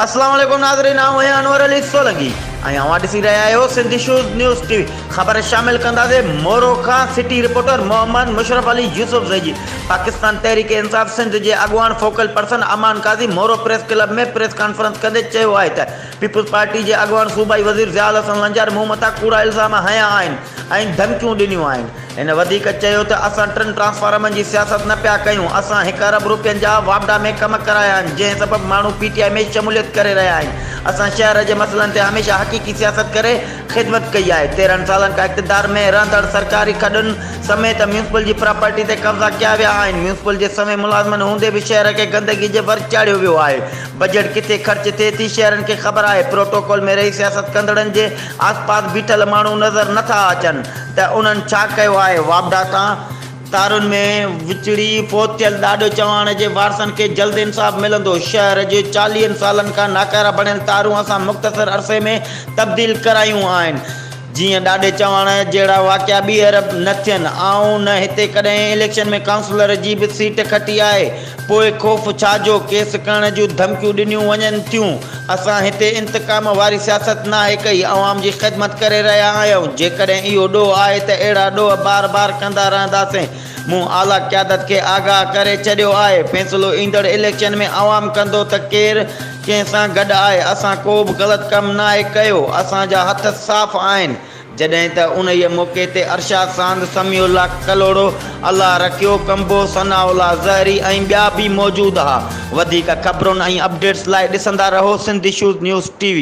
अस्सलाम वालेकुम नाज़रीन, आऊं अनवर अली सोलंकी ऐं अवां ॾिसी रहिया आहियो सिंधी शूज़ न्यूज़ टीवी। ख़बर शामिल कंदासीं मोरो खां सिटी रिपोर्टर मोहम्मद मुशरफ अली यूसुफ ज़ैजी। पाकिस्तान तहरीक इंसाफ सिंध जे अॻुवान फोकल पर्सन अमान काज़ी मोरो प्रेस क्लब में प्रेस कॉन्फ्रेंस कंदे चयो आहे त पीपल्स पार्टी जे अॻुवान सूबाई वज़ीर ज़ियाउल हसन लंजार मूं मथां कूड़ा इल्ज़ाम हया आहिनि ऐं धमकियूं ॾिनियूं आहिनि। हिन वधीक चयो त असां टिनि ट्रांसफार्मरनि जी सियासत न पिया कयूं, असां 1 अरब रुपयनि जा वापडा में कम कराया आहिनि जंहिं सबबु माण्हू पीटीआई में शमूलियत करे रहिया आहिनि। असां शहर जे मसइलनि ते हमेशह हक़ीक़ी सियासत करे ख़िदमत कई आहे। 13 सालनि खां इक़्तिदार में रहंदड़ सरकारी खॾुनि समेत म्यूनसिपल जी प्रॉपर्टी ते कब्ज़ा कया विया आहिनि। म्यूनसिपल जे समय मुलाज़िमनि हूंदे बि शहर खे गंदगी जे भर चाढ़ियो वियो आहे। बजट किथे ख़र्च थिए थी शहरनि खे ख़बर आहे। प्रोटोकॉल में रही सियासत कंदड़नि जे आसपास बीठल माण्हू नज़र नथा अचनि त उन्हनि छा कयो आहे। वापडा तारुनि में विचड़ी फोत थियल ॾाढो चवाण जे वारसनि खे जल्द इंसाफ़ मिलंदो। शहर जे 40 सालनि खां नाकारा बणियल तारूं असां मुख़्तसर अरसे में तब्दील करायूं आहिनि जीअं ॾाढे चवाण जहिड़ा वाक़िया ॿी अरब न थियनि। ऐं न हिते कॾहिं इलेक्शन में काउंसलर जी बि सीट खटी आहे। पोइ ख़ौफ़ छाजो, केस करण जूं धमकियूं ॾिनियूं वञनि थियूं। असां हिते इंतकाम वारी सियासत नाहे कई, अवाम जी ख़िदमत करे रहिया आहियूं। जेकॾहिं इहो ॾोह आहे त अहिड़ा ॾोह बार बार कंदा रहंदासीं। मूं आला क़यादत खे आगाह करे छॾियो आहे। फ़ैसिलो ईंदड़ इलेक्शन में अवाम कंदो त केरु कंहिं सां गॾु आहे। असां को बि ग़लति कमु नाहे कयो, असांजा हथ साफ़ आहिनि। जॾहिं त उन मौक़े ते अरशाद सांद समीउल्लाह कलोड़ो, अलाह रखियो कंबो, सनाउल्लाह ज़हरी ऐं ॿिया बि मौजूदु हुआ। वधीक ख़बरुनि ऐं अपडेट्स लाइ ॾिसंदा रहो सिंधी शूज़ न्यूज़ टीवी।